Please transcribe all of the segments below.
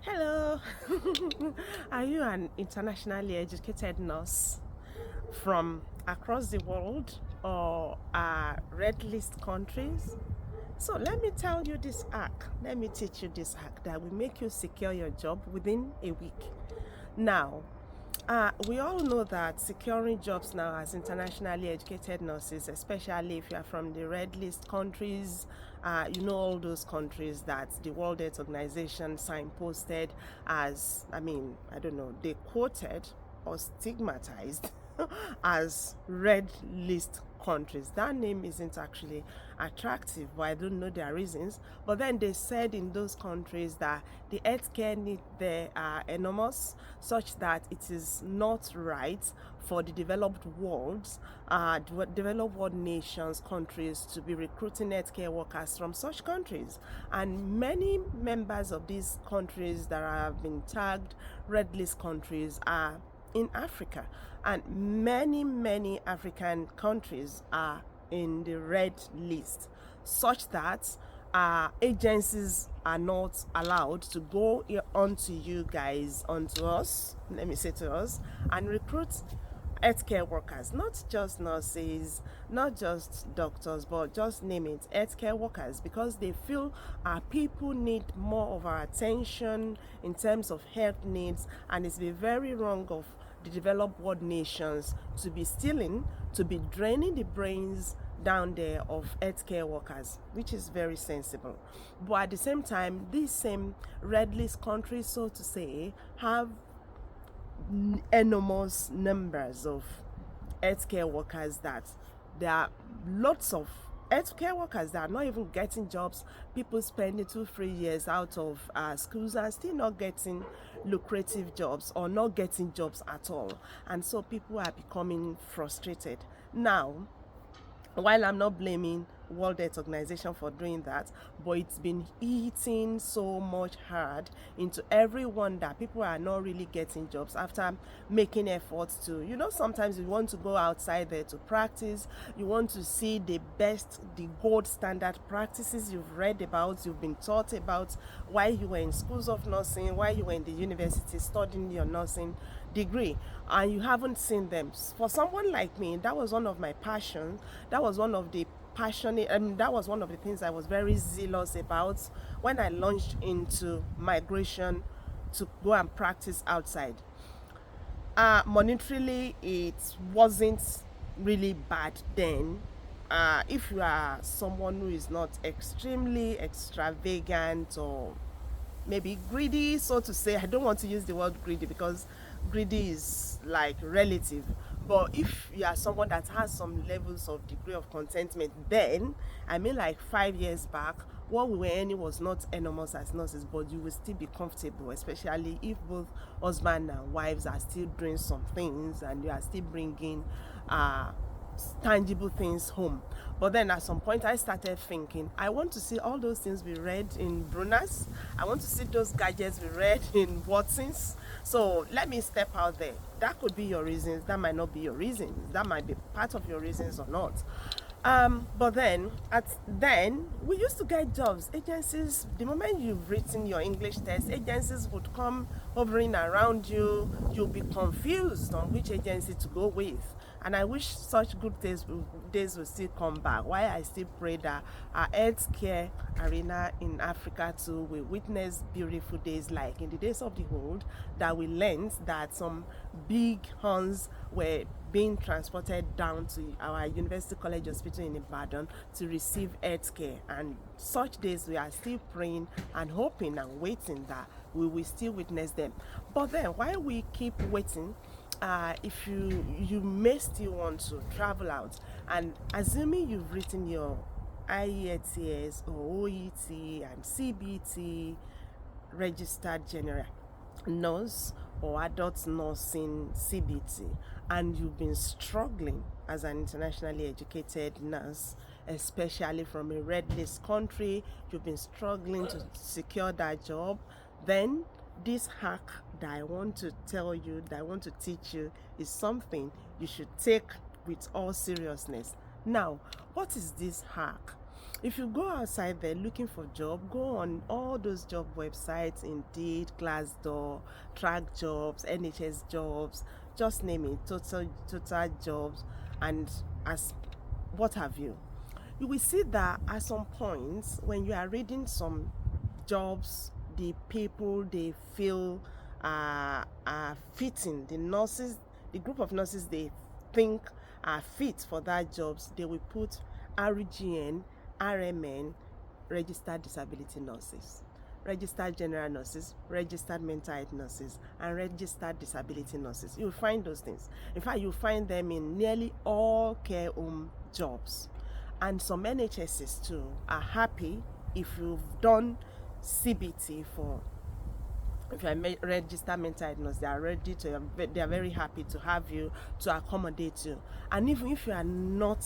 Hello. Are you an internationally educated nurse from across the world or red list countries? So let me tell you this hack. Let me teach you this hack that will make you secure your job within a week. Now, we all know that securing jobs now as internationally educated nurses, especially if you are from the red list countries, all those countries that the World Health Organization signposted as, I don't know, they quoted or stigmatized as red list countries. That name isn't actually attractive, but I don't know their reasons. But then they said in those countries that the healthcare need there are enormous, such that it is not right for the developed worlds, developed world nations, countries to be recruiting healthcare workers from such countries. And many members of these countries that have been tagged red list countries are in Africa, and many African countries are in the red list, such that agencies are not allowed to go onto you guys, onto us, let me say to us, and recruit healthcare workers, not just nurses, not just doctors, but just name it, healthcare workers, because they feel our people need more of our attention in terms of health needs, and it's been very wrong of the developed world nations to be stealing, to be draining the brains down there of healthcare workers, which is very sensible. But at the same time, these same red list countries, so to say, have enormous numbers of healthcare workers, that there are lots of healthcare workers that are not even getting jobs. People spending 2-3 years out of schools and still not getting lucrative jobs or not getting jobs at all. And so people are becoming frustrated. Now, while I'm not blaming World Health Organization for doing that, but it's been eating so much hard into everyone that people are not really getting jobs after making efforts to, sometimes you want to go outside there to practice, you want to see the best, the gold standard practices you've read about, you've been taught about while you were in schools of nursing, while you were in the university studying your nursing degree, and you haven't seen them. For someone like me, that was one of my passions. That was one of the that was one of the things I was very zealous about when I launched into migration to go and practice outside. Monetarily, it wasn't really bad then. If you are someone who is not extremely extravagant or maybe greedy, so to say. I don't want to use the word greedy because greedy is like relative. But if you are someone that has some levels of degree of contentment, then like 5 years back, what we were earning was not enormous as nurses, but you will still be comfortable, especially if both husband and wives are still doing some things and you are still bringing tangible things home. But then at some point I started thinking, I want to see all those things we read in Brunas. I want to see those gadgets we read in Watsons. So let me step out there. That could be your reasons. That might not be your reasons. That might be part of your reasons or not. But then we used to get jobs. Agencies, the moment you've written your English test, agencies would come hovering around you. You'll be confused on which agency to go with. And I wish such good days will still come back. Why I still pray that our healthcare arena in Africa too will witness beautiful days like in the days of the old, that we learned that some big horns were being transported down to our University College Hospital in Ibadan to receive healthcare. And such days we are still praying and hoping and waiting that we will still witness them. But then while we keep waiting, if you may still want to travel out, and assuming you've written your IELTS or OET and CBT registered general nurse or adult nursing CBT, and you've been struggling as an internationally educated nurse, especially from a red list country, you've been struggling to secure that job, then this hack that I want to tell you, that I want to teach you, is something you should take with all seriousness. Now, what is this hack? If you go outside there looking for job, go on all those job websites, Indeed, Glassdoor, Track Jobs, NHS Jobs, just name it, Total Jobs, and as what have you. You will see that at some points when you are reading some jobs, the people they feel are fitting, the nurses, the group of nurses they think are fit for that jobs, they will put RGN, RMN, registered disability nurses, registered general nurses, registered mental health nurses, and registered disability nurses. You'll find those things. In fact, you'll find them in nearly all care home jobs. And some NHSs too are happy if you've done CBT for, if you're a registered mental health nurse, they are very happy to have you, to accommodate you. And even if you are not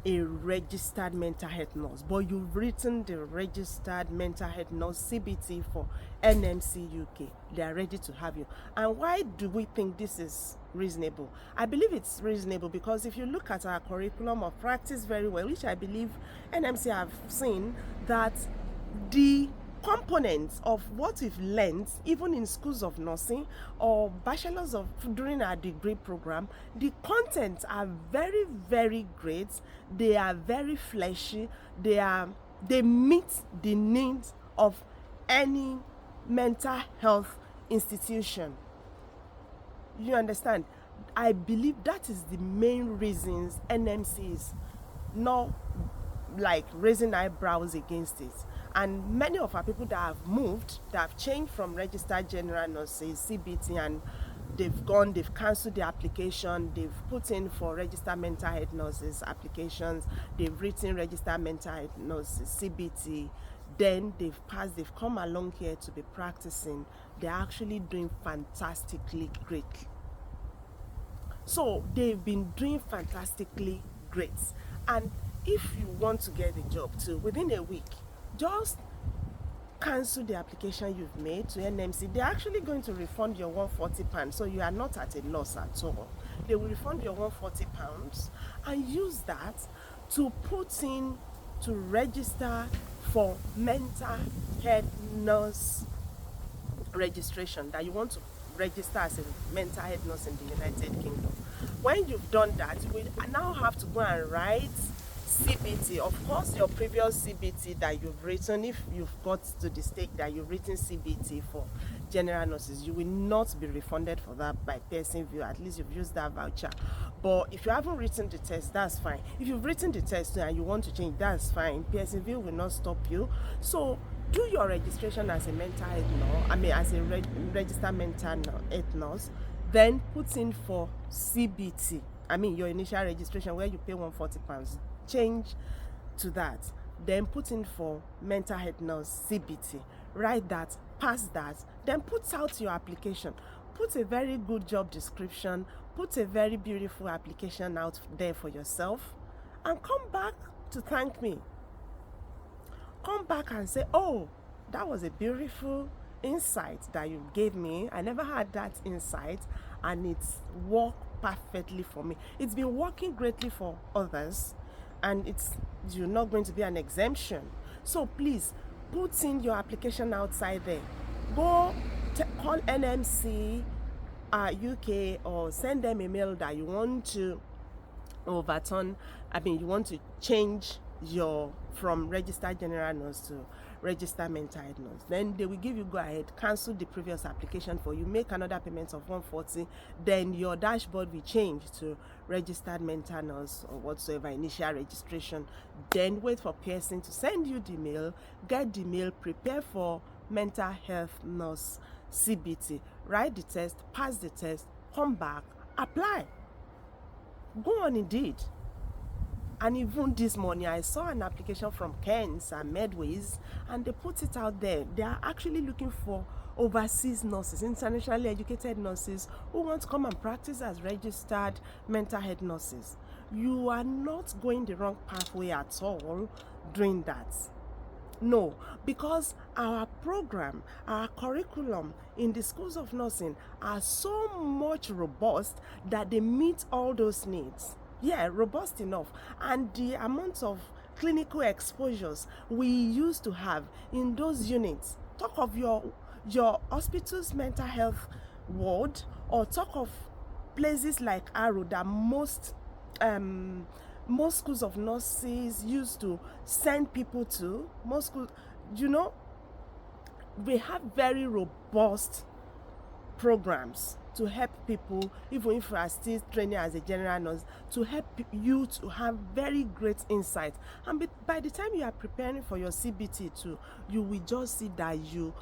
a registered mental health nurse, but you've written the registered mental health nurse CBT for NMC UK, they are ready to have you. And why do we think this is reasonable? I believe it's reasonable because if you look at our curriculum of practice very well, which I believe NMC have seen, that the components of what we've learned even in schools of nursing or bachelors of during our degree program, the contents are very, very great. They are very fleshy. They meet the needs of any mental health institution. You understand? I believe that is the main reasons NMC is not like raising eyebrows against it. And many of our people that have moved, that have changed from registered general nurses, CBT, and they've cancelled the application, they've put in for registered mental health nurses applications, they've written registered mental health nurses, CBT, then they've passed, they've come along here to be practicing. They're actually doing fantastically great. So they've been doing fantastically great. And if you want to get a job too, within a week, just cancel the application you've made to NMC. They're actually going to refund your £140, so you are not at a loss at all. They will refund your £140 and use that to put in to register for mental health nurse registration, that you want to register as a mental health nurse in the United Kingdom. When you've done that, you will now have to go and write CBT. Of course, your previous CBT that you've written, if you've got to the stage that you've written CBT for general nurses, you will not be refunded for that by Pearson VUE. At least you've used that voucher. But if you haven't written the test, that's fine. If you've written the test and you want to change, that's fine. Pearson VUE will not stop you. So do your registration as a mental health nurse, as a registered mental health nurse, then put in for CBT. Your initial registration where you pay £140. Change to that, then put in for mental health nurse CBT, write that, pass that, then put out your application, put a very good job description, put a very beautiful application out there for yourself, and come back to thank me. Come back and say, oh, that was a beautiful insight that you gave me. I never had that insight, and it's worked perfectly for me. It's been working greatly for others, and you're not going to be an exemption. So please put in your application outside there. Go call NMC UK or send them a mail that you want to overturn. You want to change your from registered general nurse to registered mental health nurse. Then they will give you go ahead, cancel the previous application for you, make another payment of £140. Then your dashboard will change to registered mental nurse or whatsoever initial registration. Then wait for Pearson to send you the mail, get the mail, prepare for mental health nurse CBT, write the test, pass the test, come back, apply. Go on Indeed. And even this morning, I saw an application from Kens and Medways, and they put it out there. They are actually looking for overseas nurses, internationally educated nurses who want to come and practice as registered mental health nurses. You are not going the wrong pathway at all doing that. No, because our program, our curriculum in the schools of nursing are so much robust that they meet all those needs. Yeah, robust enough. And the amount of clinical exposures we used to have in those units. Talk of your hospital's mental health ward, or talk of places like Arrow that most schools of nurses used to send people to. Most schools, you know, we have very robust programs to help people, even if you are still training as a general nurse, to help you to have very great insight. And by the time you are preparing for your CBT too, you will just see that you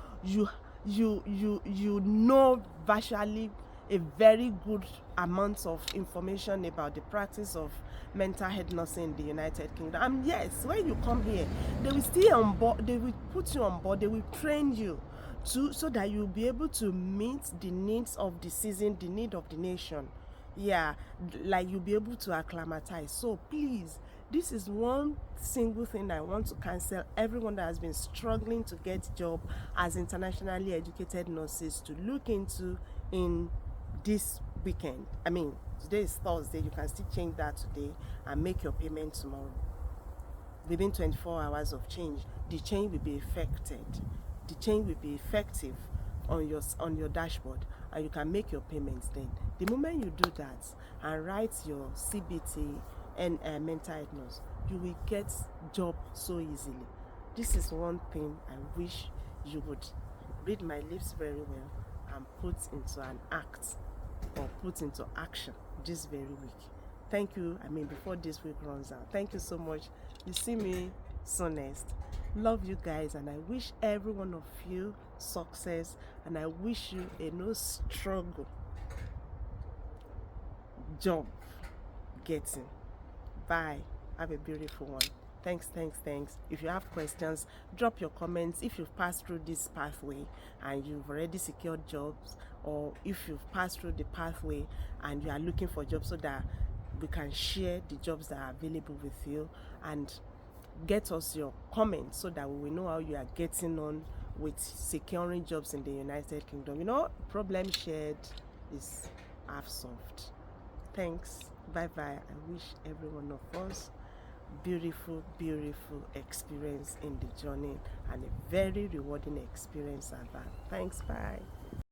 know virtually a very good amount of information about the practice of mental health nursing in the United Kingdom. And yes, when you come here, they will still on board, they will put you on board, they will train you so that you'll be able to meet the needs of the season, the need of the nation. Yeah, like you'll be able to acclimatize. So please, this is one single thing I want to counsel everyone that has been struggling to get job as internationally educated nurses to look into in this weekend. I mean, today is Thursday. You can still change that today and make your payment tomorrow. Within 24 hours of change, the change will be affected. The change will be effective on your dashboard, and you can make your payments then. The moment you do that and write your CBT and mental health nurse, you will get job so easily. This is one thing I wish you would read my lips very well and put into an act or put into action this very week. Thank you. I mean, before this week runs out. Thank you so much. You see me soon next. Love you guys, and I wish every one of you success, and I wish you a no struggle job getting. Bye. Have a beautiful one. Thanks. If you have questions, drop your comments. If you've passed through this pathway and you've already secured jobs, or if you've passed through the pathway and you are looking for jobs, so that we can share the jobs that are available with you, and get us your comments so that we will know how you are getting on with securing jobs in the United Kingdom. You know, problem shared is half solved. Thanks. Bye bye. I wish every one of us beautiful experience in the journey, and a very rewarding experience at that. Thanks. Bye.